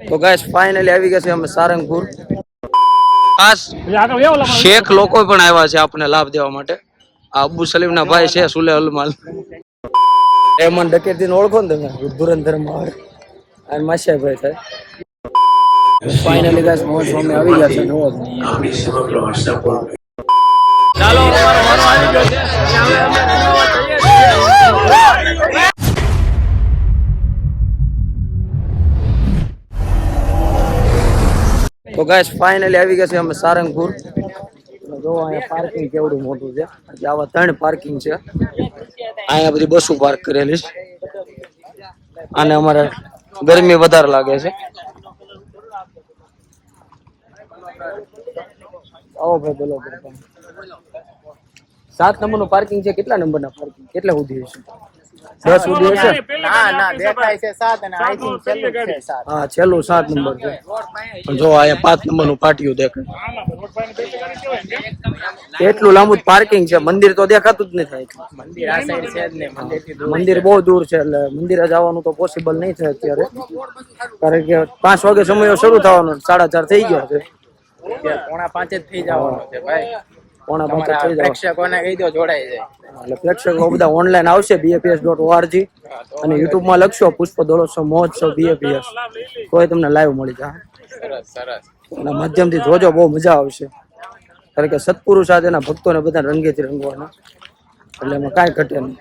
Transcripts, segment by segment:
તો guys finally આવી ગયા છે અમે સારંગપુર. ખાસ શેખ લોકો પણ આવ્યા છે આપણને લાભ દેવા માટે. આ અબુ સલીમ ના ભાઈ છે સુલે અલમાલ. રહેમાન ડકેતી ઓળખો ને તમે, ધુરંધર માં અને માસિયાભાઈ થાય. ફાઇનલી ગાઈસ મોહન સ્વામી આવી ગયા છે. જોવો ચાલો અમારો વારો આવી ગયો છે. હવે અમે રંગવા જઈએ છીએ. તો ગાઈસ ફાઇનલી આવી ગયા છે અમે સારંગપુર. જો અહીંયા પાર્કિંગ કેવડું મોટું છે. આવા 3 પાર્કિંગ છે. અહીંયા બધી બસો પાર્ક કરેલી છે. અને અમારે ગરમી વધારે લાગે છે. આવો ભાઈ બોલો. 7 નંબરનું પાર્કિંગ છે. કેટલા નંબરના પાર્કિંગ કેટલા સુધી હશે? 10 સુધી હશે? ના દેખાય છે 7 અને આઈ થિંક છેલ્લું છે 7. હા છેલ્લું 7 નંબર છે. પણ જો અહીંયા 5 નંબરનું પાટિયું દેખાય. એટલું લાંબુ પાર્કિંગ છે. મંદિર તો દેખાતું જ નથી. મંદિર આ સાઈડ છે જ ને, મંદિર થી દૂર. મંદિર બહુ દૂર છે એટલે મંદિરે જવાનું તો પોસિબલ નહીં થાય અત્યારે. કારણ કે 5 વાગે સમયો શરૂ થવાનો, 4:30 થઈ ગયા છે. 4:45 જ થઈ જવાનું છે ભાઈ. 4:45 થઈ જવાનું. પ્રેક્ષકોને કહી દો જોડાઈ જાય. એટલે પ્રેક્ષકો બધા ઓનલાઈન આવશે bfs.org અને YouTube માં લખશો પુષ્પ દોલોત્સવ મહોત્સવ BFS તોય તમને લાઈવ મળી જાય. સરસ. અને માધ્યમથી જોજો, બહુ મજા આવશે. કારણ કે સત્પુરુષ સાથેના ભક્તોને બધા રંગેથી રંગવાના, એટલે એમાં કાંઈ ઘટે નહીં.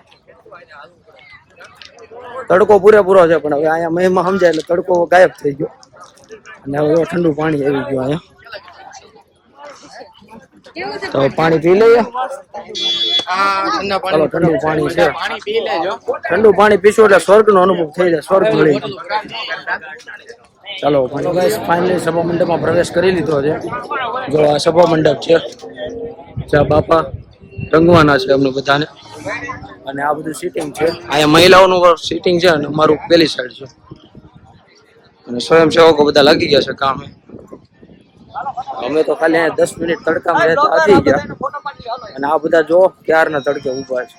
તડકો પૂરેપૂરો છે પણ હવે અહીંયા મહિમા સમજાય એટલે તડકો ગાયબ થઈ ગયો. અને હવે ઠંડુ પાણી આવી ગયું અહીંયા. તો પાણી પી લઈએ. ચાલો ઠંડુ પાણી છે. પાણી પી લેજો. ઠંડુ પાણી પીશું એટલે સ્વર્ગનો અનુભવ થઈ જાય. સ્વર્ગ મળી જાય. ચાલો ફાઇનલી સભા મંડપમાં પ્રવેશ કરી લીધો છે. જો આ સભા મંડપ છે જ્યાં બાપા રંગવાના છે અમને બધાને. અને આ બધું સીટિંગ છે. અહીંયા મહિલાઓનું સીટિંગ છે અને અમારું પેલી સાઈડ છે. અને સ્વયંસેવકો બધા લાગી ગયા છે કામે. અમે તો ખાલી 10 મિનિટ તડકામાં રહેતા આવી ગયા. અને આ બધા જો ક્યારના તડકે ઉભા છે.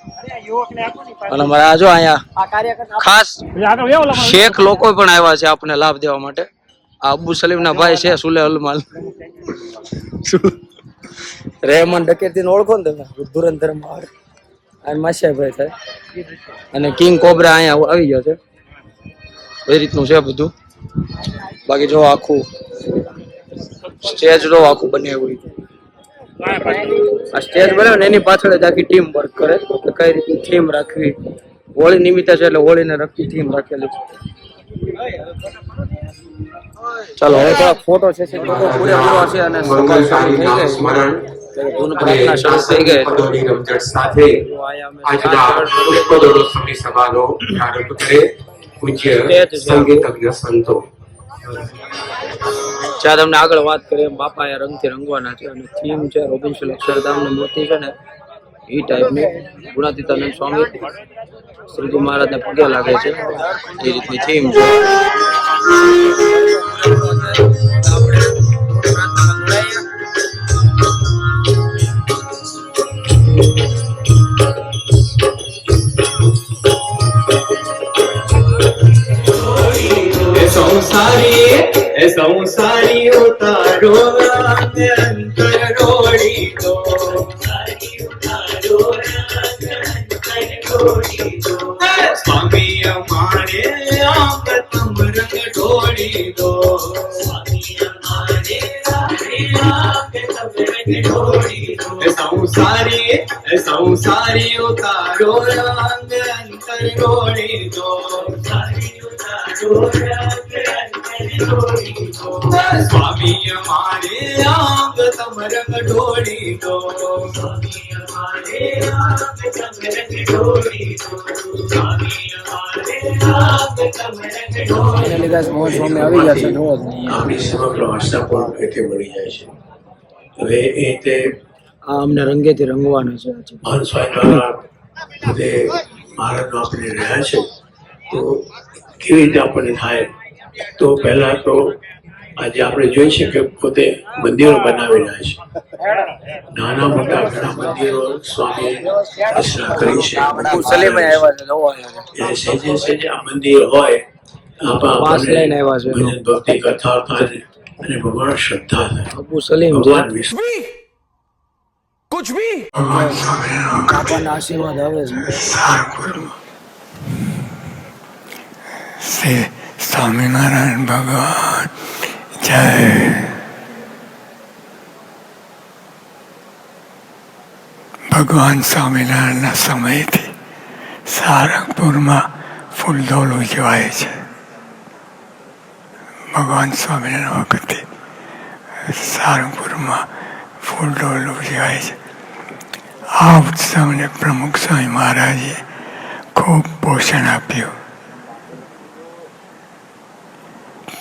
અને અમારે આ જો અહીંયા ખાસ શેખ લોકો પણ આવ્યા છે આપણને લાભ દેવા માટે. આ અબુ સલીમ ના ભાઈ છે સુલે અલમાલ. રહેમાન ડકેતી ઓળખો ને તમે, ધુરંધર માં અને માસિયાભાઈ થાય. અને કિંગ કોબરા અહીંયા આવી ગયો છે. એ રીતનું છે બધું. બાકી જો આખું સ્ટેજ નો આખું બનાવ્યું. આ સ્ટેજ બને ને એની પાછળ જ આખી ટીમ વર્ક કરે કે કઈ રીતની થીમ રાખવી. હોળી નિમિત્તે છે એટલે હોળીને લગતી થીમ રાખેલી છે. ચાલો હવે થોડા ફોટો છે પૂરેપૂરો છે. અને જ્યાં તમને આગળ વાત કરીએ બાપા અહીંયા રંગથી રંગવાના છે. અને થીમ છે રોબિન્સન અક્ષરધામની મૂર્તિ છે ને એ ટાઈપની. ગુણાતીતાનંદ સ્વામી શ્રીજી મહારાજને પગે લાગે છે એ રીતની થીમ છે. સંસારી ઉતારો અંતર રોડી દો. સ્વામી અમારે આંગ તમ રંગ ઢોળી દો. સંસારી ઉતારો રંગ અંતર રોડી દો. સ્વામી અમારે આંગ તમ રંગ ઢોળી દો. મોહન સ્વામી આવી ગયા છે. જોવો આપણી સમગ્ર આસ્થા પણ રીતે મળી જાય છે. હવે એ તે આ અમને રંગેથી રંગવાના છે. મહાન સ્વામિનારાયણ બધે મહારાજનો આપણે રહ્યા છે તો કેવી રીતે આપણને થાય? તો પહેલા તો આજે આપણે જોઈ છે કે પોતે મંદિરો બનાવી રહ્યા છે. નાના મોટા ઘણા મંદિરો સ્વામી રચના કરી છે. સલીમ આવ્યા છે. સહેજે સહેજે આ મંદિર હોય પાસ લઈને આવ્યા છે ભજન ભક્તિ કથા થાય અને ભગવાન શ્રદ્ધા થાય અબુ સલીમ છે ભગવાન વિષ્ણુ બાપાના આશીર્વાદ આવે છે શ્રી સ્વામિનારાયણ ભગવાન જય. ભગવાન સ્વામિનારાયણના સમયથી સારંગપુરમાં ફૂલદોલ ઉજવાય છે. ભગવાન સ્વામિનારાયણ વખતે સારંગપુરમાં ફૂલદોલ ઉજવાય છે. આ ઉત્સવને પ્રમુખ સ્વામી મહારાજે ખૂબ પોષણ આપ્યું.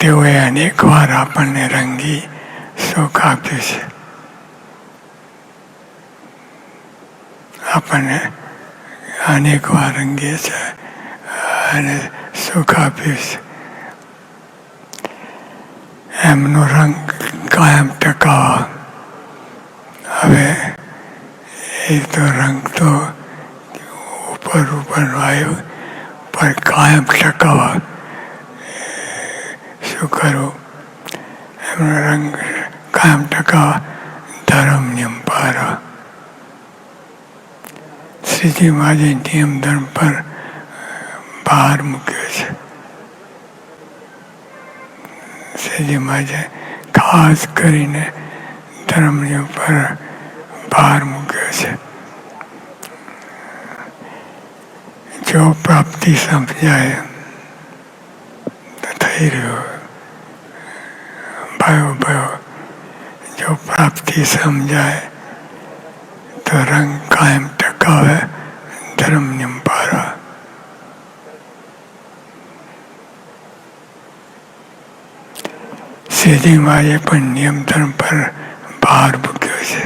તેઓએ અનેક વાર આપણને રંગી સુખ આપ્યું છે. આપણને અનેક વાર રંગીએ છે અને સુખ આપ્યું છે. એમનો રંગ કાયમ ટકાવવા. હવે એ તો રંગ તો ઉપર આવ્યો પણ કાયમ ટકાવવા શું કરવું? એમનો રંગ કાયમ ટકાવવા ધર્મ નિયમ પાળવા. શ્રીજી મહારાજે નિયમ ધર્મ પર ભાર મૂક્યો છે. શ્રીજી મહારાજે ખાસ કરીને ધર્મ નિયમ પર ભાર મૂક્યો છે. જો પ્રાપ્તિ સમજાય તો થઈ રહ્યો ભયો જો પ્રાપ્તિ સમજાય તો રંગ કાયમ ટકાવે ધર્મ નિયમ પાળવા. શ્રીજી મહારાજે પણ નિયમ ધર્મ પર ભાર મૂક્યો છે.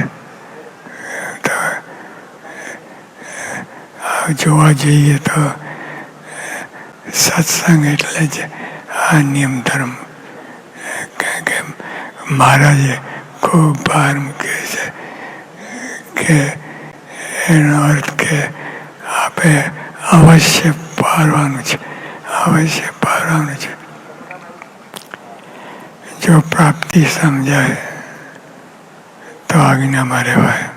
તો જોવા જઈએ તો સત્સંગ એટલે જ આ નિયમ ધર્મ કે મહારાજે ખૂબ ભાર મૂક્યો છે કે એનો અર્થ કે આપણે અવશ્ય પાળવાનું છે, અવશ્ય પાળવાનું છે. જો પ્રાપ્તિ સમજાય તો આજ્ઞામાં રહેવાય.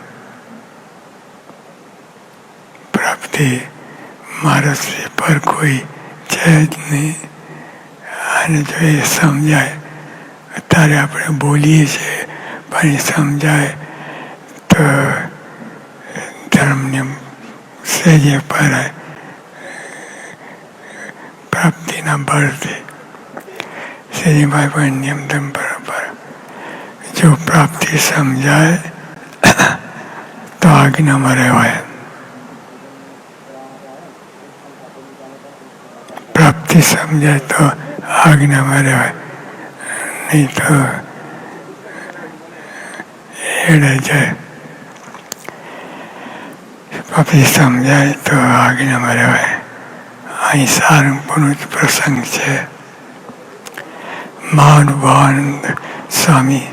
પ્રાપ્તિ મારા પર કોઈ છે જ નહીં. અને જો એ સમજાય, અત્યારે આપણે બોલીએ છીએ પણ એ સમજાય તો ધર્મ નિયમ સહેજે પરાય પ્રાપ્તિના બળથી. શ્રીજીભાઈ પણ નિયમ ધર્મ બરાબર. જો પ્રાપ્તિ સમજાય તો આજ્ઞામાં રહેવાય. પ્રાપ્તિ સમજાય તો આજ્ઞામાં રહેવાય, નહીં તો એડે જાય. પ્રાપ્તિ સમજાય તો આજ્ઞામાં રહેવાય. અહીં સારંગપુરનો જ પ્રસંગ છે. મહાનુભાવાનંદ સ્વામી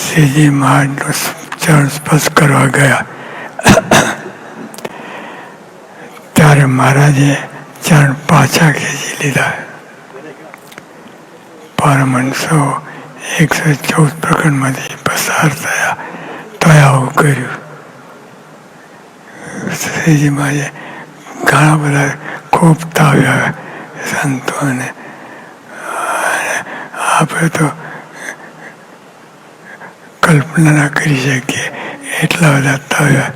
શ્રીજી મહારાજનો ચરણ સ્પર્શ કરવા ગયા ત્યારે મહારાજે ચરણ પાછા ખેંચી લીધા. પરમહંસો 114 પ્રકરણમાંથી પસાર થયા તો આવું કર્યું. શ્રીજી મહારાજે ઘણા બધા ખૂબ તાવ્યા સંતોને. આપણે તો કલ્પના ના કરી શકીએ એટલા બધા તાવ્યા,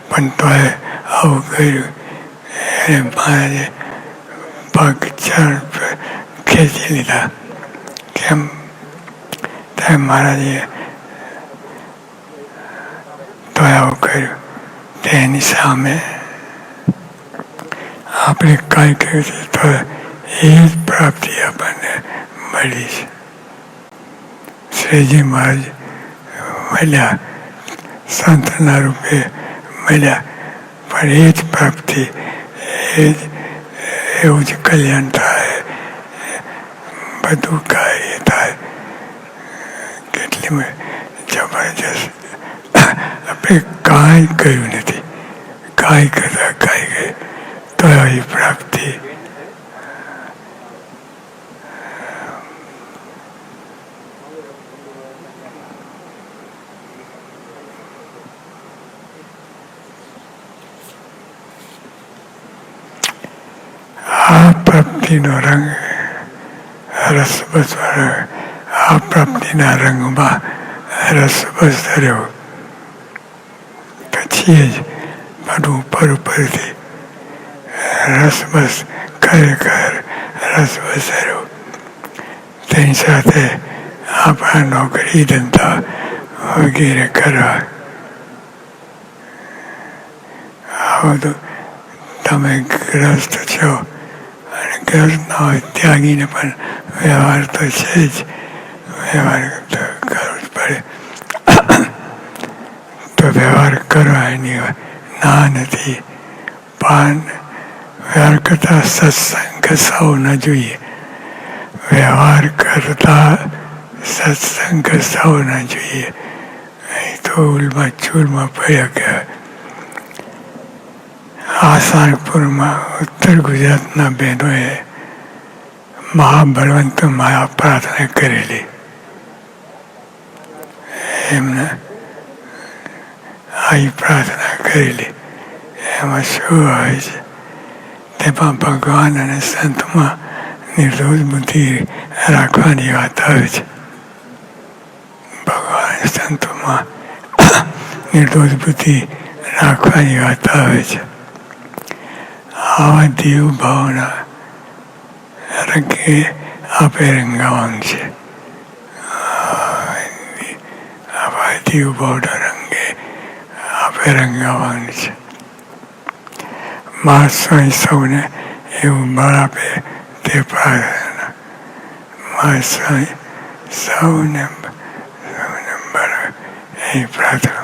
પણ તોય આવું કર્યું. એને મહારાજે પગ ચરણ ખેંચી લીધા. કેમ? ત્યારે મહારાજે તોય આવું કર્યું. તેની સામે આપણે કાંઈ કર્યું છે તો એ જ પ્રાપ્તિ આપણને મળી છે. શ્રીજી મહારાજ મળ્યા, સંતના રૂપે મળ્યા, પણ એ જ પ્રાપ્તિ, એ જ એવું જ કલ્યાણ થાય, બધું કાર્ય થાય. કેટલી જબરજસ્ત. આપણે કાંઈ કર્યું નથી, કાંઈ કરતા કાંઈ ગયું તો એ પ્રાપ્તિ. પ્રાપ્તિનો રંગ રસબસ આ પ્રાપ્તિના રંગમાં રસબસ ધર્યો, પછી જ બધું ઉપરથી રસબસ ખરેખર રસબસ ધર્યો. તેની સાથે આપણા નોકરી ધંધા વગેરે કરવા. આ બધું તમે ગ્રસ્ત છો અને ગ્રસ્ત ના હોય ત્યાગીને પણ વ્યવહાર તો છે જ, વ્યવહાર તો કરવો જ પડે. તો વ્યવહાર કરવા એની ના નથી, પણ વ્યવહાર કરતા સત્સંગ સૌ ન જોઈએ. વ્યવહાર કરતા સત્સંગ સૌ ન જોઈએ. અહીં તો ઉલમાં ચૂરમાં પડ્યા ગયા. આસાનપુરમાં ઉત્તર ગુજરાતના બહેનોએ મહાબળવંત માયા પ્રાર્થના કરેલી. એમને આવી પ્રાર્થના કરેલી. એમાં શું હોય છે? તેમાં ભગવાન અને સંતમાં નિર્દોષ બુદ્ધિ રાખવાની વાત આવે છે. ભગવાન સંતોમાં નિર્દોષ બુદ્ધિ રાખવાની વાત આવે છે. આવા દેવ ભાવના રંગે આપે રંગાવાનું છે. આવા દેવ ભાવના રંગે આપે રંગાવાનું છે. મા સ્વામી સૌને એવું બળ આપે તે પ્રાર્થના. મા સ્વામી સૌને બળ એ પ્રાર્થના.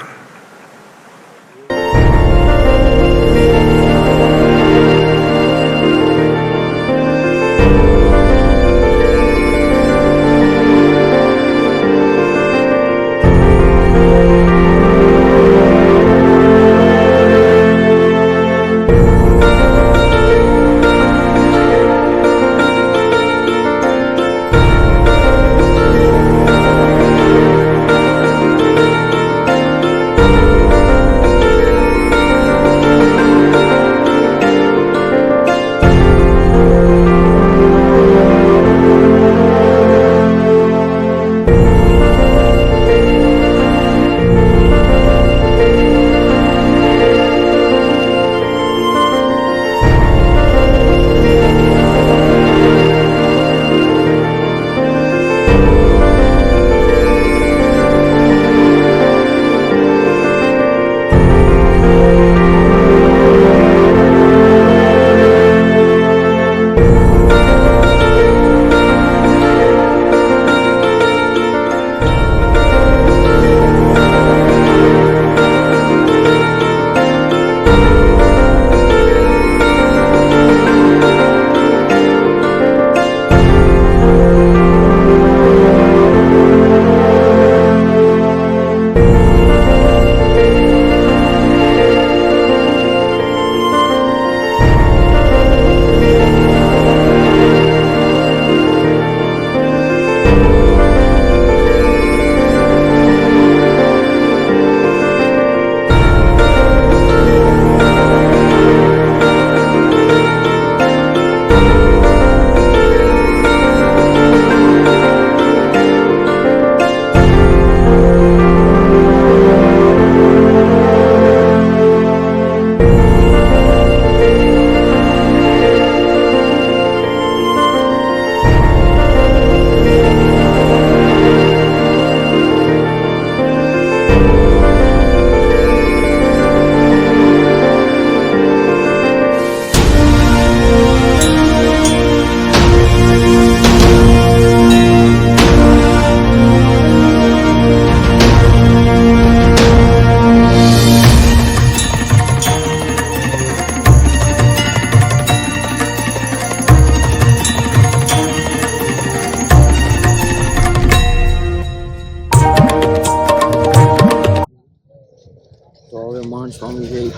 મહાન સ્વામીજી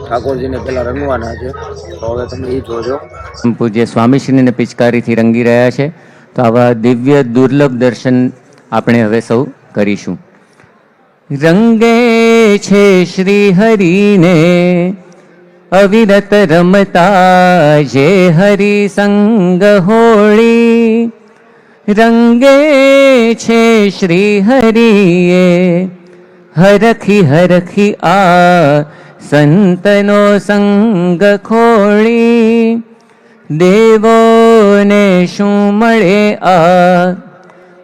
ઠાકોરજીને પેલા રંગવાના છે, તો હવે તમે એ જોજો. પૂજ્ય સ્વામીશ્રીને પિચકારીથી રંગી રહ્યા છે. તો આવા દિવ્ય દુર્લભ દર્શન આપણે હવે સૌ કરીશું. રંગે છે શ્રી હરિને અવિરત રમતા જે હરિ સંગ હોળી, રંગે છે શ્રી હરિએ હરખી હરખી આ સંતનો સંગ ખોળી. દેવોને શું મળે આ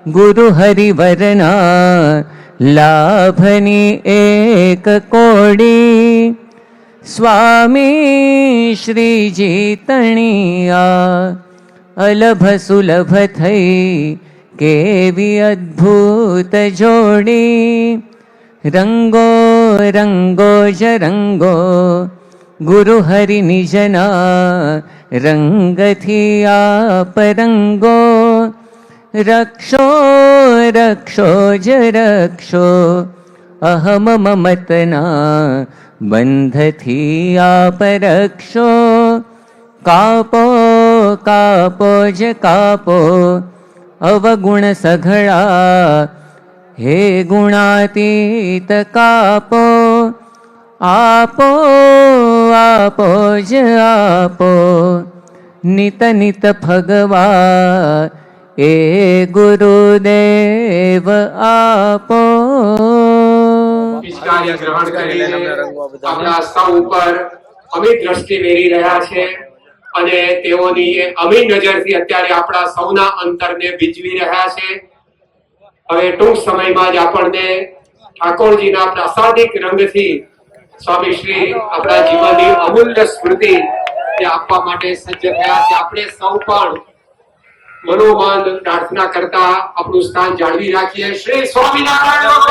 ગુરુ હરિવરના લાભની એક કોડી. સ્વામી શ્રીજી તણિયા અલભ સુલભ થઈ કેવી અદ્ભુત જોડી. રંગો રંગો જ રંગો ગુરુ હરિ નિજના રંગથી આપ રંગો. રક્ષો રક્ષો જ રક્ષો અહમ મમતના બંધથી આપ રક્ષો. કાપો કાપો જ કાપો અવગુણ સઘળા, હે ગુણાતીત કાપો. આપો આપો જ આપો નિત નિત ભગવા, એ ગુરુદેવ આપો. પિચકારી ગ્રહણ કરીને આપણા સૌ ઉપર અમિત દ્રષ્ટિ વેરી રહ્યા છે અને તેઓની અમી નજરથી અત્યારે આપણા સૌના અંતરને ભીંજવી રહ્યા છે. હવે ટૂંક સમયમાં જ આપણને ઠાકોરજીના પ્રાસાદિક રંગથી સ્વામી શ્રી આપણા જીવનની અમૂલ્ય સ્મૃતિ આપવા માટે સજ્જ થયા છે. આપણે સૌ પણ મનોમન પ્રાર્થના કરતા આપણું સ્થાન જાળવી રાખીએ. શ્રી સ્વામિનારાયણ.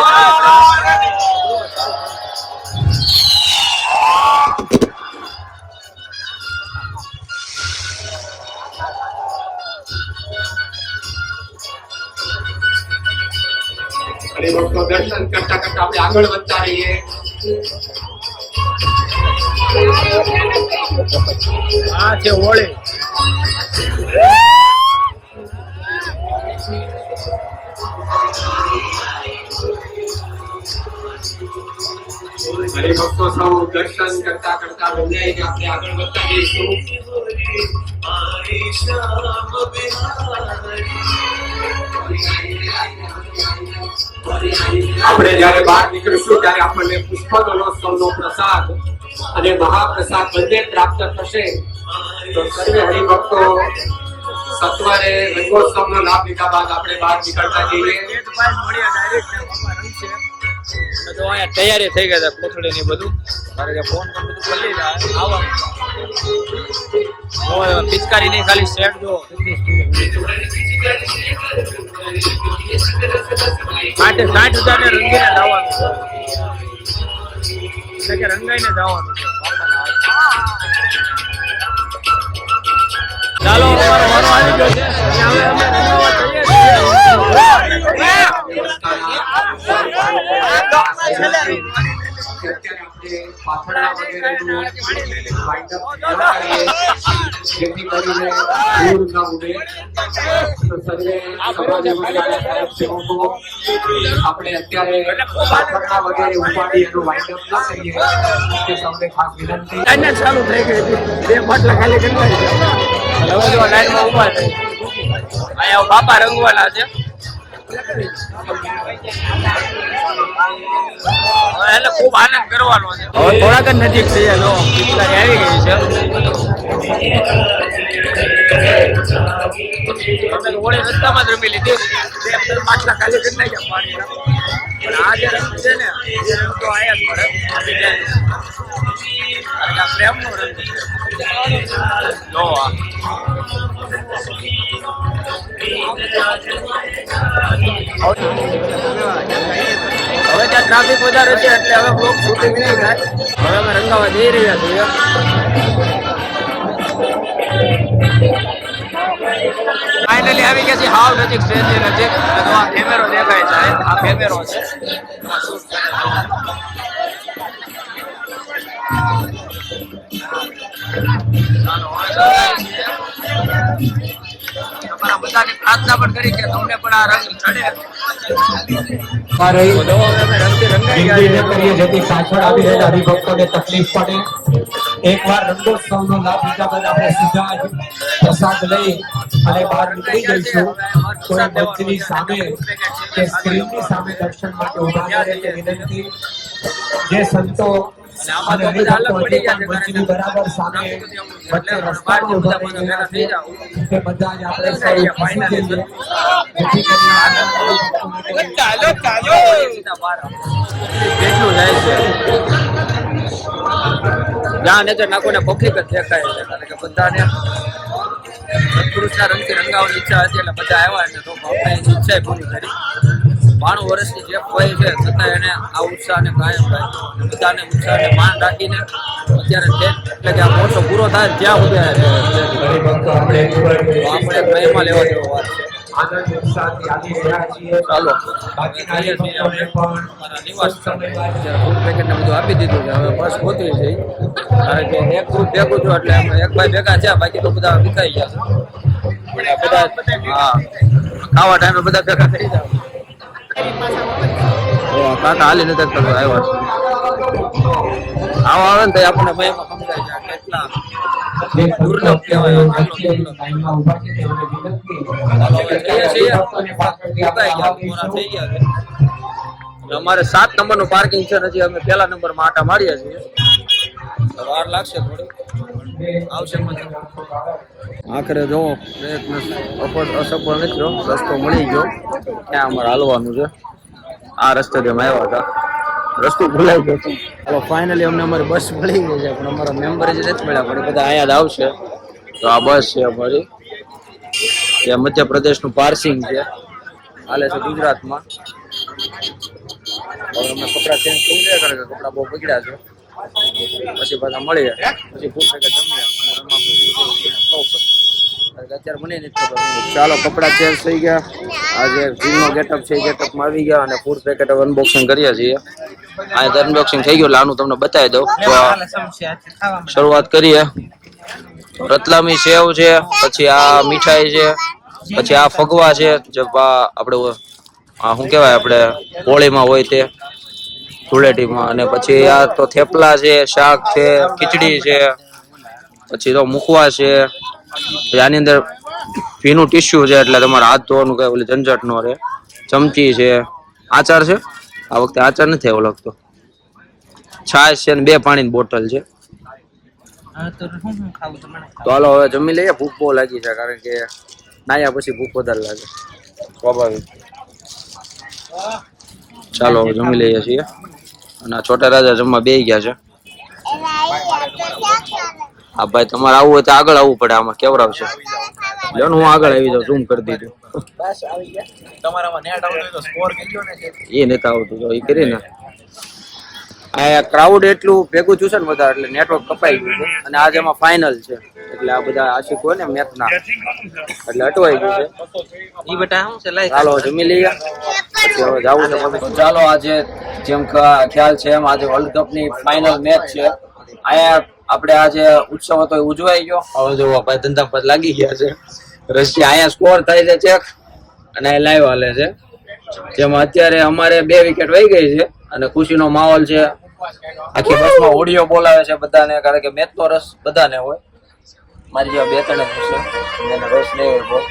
હરિભક્તો દર્શન કરતા કરતા આપણે આગળ વધતા રહીએ. આ છે હોળી. હરિભક્તો સૌ દર્શન કરતા કરતા બંધાઈને આપણે આગળ વધતા જઈશું. આપણે જયારે બહાર નીકળીશું ત્યારે આપણને પુષ્પદોલોત્સવનો પ્રસાદ અને મહાપ્રસાદ બંને પ્રાપ્ત થશે. તો સર્વે હરિભક્તો સત્વરે રંગોત્સવનો લાભ લીધા બાદ આપણે બહાર નીકળતા જઈએ. તો અહીંયા તૈયારી થઈ ગઈ છે કોથળી ની બધું. મારે કે ફોન પર બધું ખોલી આવવાનું. પિચકારી નહીં, ખાલી સેટ જો માટે 60,000 ને રંગીને જવાનું છે કે રંગાઈને જવાનું છે. ચાલો અમારો વારો આવી ગયો છે. હવે અમે રંગાવા જઈએ છીએ. પાછળના વગેરેનું વાઇન્ડઅપ કરીએ જેથી કરીને દૂર ન ઉડે. તો સર્વે સેવકો આપણે અત્યારે પાછળના વગેરે ઉપાડી એનું વાઇન્ડઅપ ન કરીએ તે સૌને ખાસ વિનંતી. ચાલુ થઈ ગઈ હતી. 2 બાટલા ખાલી કરી નાખ્યા. હવે જો લાઈનમાં ઉભા છે. અહીંયા બાપા રંગવાના છે. એટલે ખૂબ આનંદ કરવાનો છે. હવે થોડાક જ નજીક છે. જો પિચકારી આવી ગઈ છે. અમે હોળી રસ્તામાં જ રમી લીધી. 2 બાટલા ખાલી કરી નાખ્યા પાણી. પણ આ જે રંગ છે ને એ રંગ તો આયા જ પડે. પ્રેમનો રંગ છે. જો હવે ત્યાં ટ્રાફિક વધારે છે એટલે હવે બ્લોક શૂટિંગ નહીં થાય. હવે અમે રંગાવા જઈ રહ્યા છીએ. ફાઇનલી આવી ગયા છે હાવ નજીક, સ્ટેજની નજીક. તો આ કેમેરો દેખાય છે. આ કેમેરો છે. તમારા બધાની પ્રાર્થના પણ કરી કે તમને પણ આ રંગ ચડે. કરીએ જેથી પાછળ આવી રહેલા હરિભક્તોને તકલીફ પડે. એકવાર રંગોત્સવનો લાભ લીધા બાદ આપણે સીધા જ પ્રસાદ લઈ અને બહાર નીકળી જઈશું. કોઈ મંચની સામે કે સ્ક્રીનની સામે દર્શન માટે ઉભા રહે તે વિનંતી. જે સંતો અને હરિભક્તો જે પણ મંચની બરાબર સામે વચ્ચે રસ્તામાં ઉભા રહી રહ્યા છે તે બધા જ આપણે સૌ ખસી જઈએ. જેથી કરીને ચાલો કેટલું જાય છે જ્યાં નજર નાખો ને પબ્લિક જ દેખાય છે કારણ કે બધાને સત્પુરુષના રંગથી રંગાવવાની ઈચ્છા હતી એટલે બધા આવ્યા એટલે તો આપણે એની ઈચ્છા પૂરી કરી. 92 વર્ષની જે હોય છે છતાં એને આ ઉત્સાહને કાયમ રાખ્યો. બધાને ઉત્સાહને માન રાખીને અત્યારે એટલે કે આ મોટો પૂરો થાય ત્યાં સુધી આપણે મહિમા લેવા જેવો વાત છે. આનંદ ઉત્સાહથી આવી રહ્યા છીએ. ચાલો બાકીના લોકોને પણ નિવાસ ફૂડ પેકેટ ને બધું આપી દીધું છે. હવે બસ ગોતવી છે કારણ કે એક ગ્રુપ ભેગું છું એટલે એક ભાઈ ભેગા છે બાકી તો બધા વિખાઈ ગયા છે. બધા હા ખાવા ટાઈમે બધા ભેગા થઈ જાય. કાકા હાલી નથી કરતો આવ્યા આવા આવે ને તો આપણને મહિમા સમજાય છે કેટલા દુર્લભ કહેવાય. અમારે 7 નંબરનું પાર્કિંગ છે. હજી અમે પહેલા નંબરમાં આટા માર્યા છીએ. વાર લાગશે થોડી આવશે આખરે જોવો પ્રયત્ન અસફળ નીકળ્યો. રસ્તો મળી ગયો ક્યાં અમારે હાલવાનું છે. આ રસ્તેથી અમે આવ્યા હતા રસ્તો ભૂલાઈ ગયો હતો. ચાલો ફાઇનલી અમને અમારી બસ મળી ગઈ છે પણ અમારા મેમ્બર જ નથી મળ્યા પણ બધા અહીંયા જ આવશે. તો આ બસ છે અમારી જે મધ્યપ્રદેશનું પાર્સિંગ છે હાલે છે ગુજરાતમાં. હવે અમે કપડાં ચેન્જ કરી દે કારણ કે કપડાં બહુ બગડ્યા છે. પછી પાછા મળીએ પછી ફૂડ પેકેટ જમીએ અત્યારે મને નથી ખબર. ચાલો કપડાં ચેન્જ થઈ ગયા. આજે જીમનો ગેટઅપ છે એ ગેટઅપમાં આવી ગયા અને ફૂડ પેકેટ અનબોક્સિંગ કરીએ છીએ. આ અનબોક્સિંગ થઈ ગયું એટલે આનું તમને બતાવી દઉં. તો શરૂઆત કરીએ. રતલામી સેવ છે, પછી આ મીઠાઈ છે, પછી આ ફગવા છે જે આપણે આ શું કહેવાય આપણે હોળીમાં હોય તે ધૂળેટીમાં. અને પછી આ તો થેપલા છે, શાક છે, ખીચડી છે, પછી તો મુખવા છે. આની અંદર ભીનું ટીશ્યુ છે એટલે તમારે હાથ ધોવાનું કઈ ઓલી ઝંઝટ ન રહે. ચમચી છે, આચાર છે. આ વખતે આચાર નથી આવ્યો લાગતો. છાશ છે ને 2 પાણીની બોટલ છે. તો હાલો હવે જમી લઈએ. ભૂખ બહુ લાગી છે કારણ કે નાયા પછી ભૂખ વધારે લાગે સ્વાભાવિક. ચાલો હવે જમી લઈએ છીએ. અને છોટા રાજા જમવા બેસી ગયા છે. હા ભાઈ તમારે આવવું હોય તો આગળ આવવું પડે. આમાં કેવરાવશે લો હું આગળ આવી જાઉં. ઝૂમ કરી દીધું. એ નથી આવતું તો એ કરીને આ ક્રાઉડ એટલું ભેગું થયું છે ને બધા એટલે નેટવર્ક કપાઈ ગયું છે. અને આજે એમાં ફાઇનલ છે એટલે આ બધા આશિક હોય ને મેચના એટલે અટવાઈ ગયું છે. ચાલો જમી લઈએ પછી હવે જવું છે. ચાલો આજે જેમ ખ્યાલ છે એમ આજે વર્લ્ડ કપ ની ફાઇનલ મેચ છે. અહીંયા આપણે આજે ઉત્સવ હતો એ ઉજવાઈ ગયો. હવે જોવા ભાઈ ધંધા પર લાગી ગયા છે. રશિયા અહીંયા સ્કોર થાય છે ચેક અને લાઈવ હાલે છે જેમાં અત્યારે અમારે 2 વિકેટ વહી ગઈ છે અને ખુશીનો માહોલ છે. આખી બસમાં ઓડિયો બોલાવે છે બધાને કારણ કે મેચ નો રસ બધાને હોય. મારી જેવા 2-3 હશે એને રસ નહીં હોય.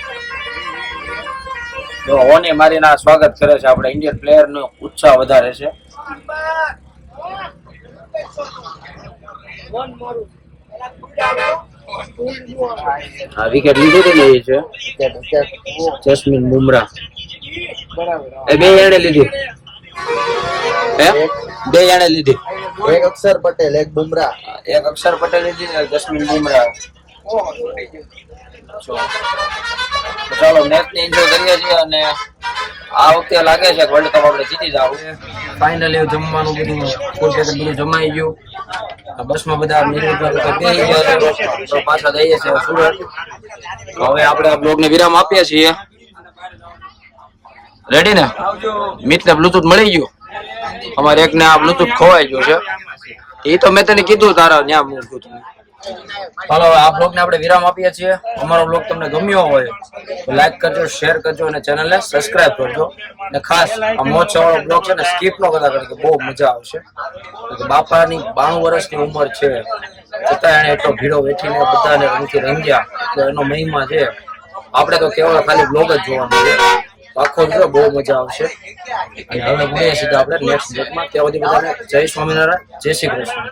જો ઓની મારીને સ્વાગત કરે છે. આપણે ઇન્ડિયન પ્લેયર નો ઉત્સાહ વધારે છે. આ વિકેટ લીધી છે જસ્મીન બુમરાહ. એ 2 એને લીધી. હે 2 એને લીધી. એક અક્ષર પટેલ, એક બુમરાહ. એક અક્ષર પટેલ લીધી ને જસ્મીન બુમરાહ. ચાલો મેચ ને એન્જોય કરીએ છીએ અને આ વખતે લાગે છે વર્લ્ડ કપ આપણે જીતી જાવ. ફાઇનલી જમવાનું બધું બધું જમાઈ ગયું. બસમાં બધા પાછા જઈએ છીએ સુરત. હવે આપણે આ બ્લોગ ને વિરામ આપીએ છીએ. રેડી ને મિત ને બ્લુટૂથ મળી ગયું. અમારે એક ને આ બ્લુટૂથ ખોવાઈ ગયું છે. એ તો મેં તને કીધું તારા ત્યાં મૂકું. ચાલો આ બ્લોગ ને આપણે વિરામ આપીએ છીએ. અમારો બ્લોગ તમને ગમ્યો હોય તો લાઈક કરજો, શેર કરજો અને ચેનલને સબસ્ક્રાઇબ કરજો. અને ખાસ આ મોજ વાળો બ્લોગ છે ને સ્કીપ ન કરતા કારણ કે બહુ મજા આવશે. બાપાની 92 વર્ષની ઉંમર છે છતાં એને એટલો ભીડો વેઠીને બધાને રંગથી રંગ્યા તો એનો મહિમા છે. આપણે તો કેવળ ખાલી બ્લોગ જ જોવાનો છે, આખો જો બહુ મજા આવશે. અને હવે મળીએ સીધા આપણે નેક્સ્ટ બ્લોગમાં. ત્યાં સુધી બધાને જય સ્વામિનારાયણ, જય શ્રી કૃષ્ણ.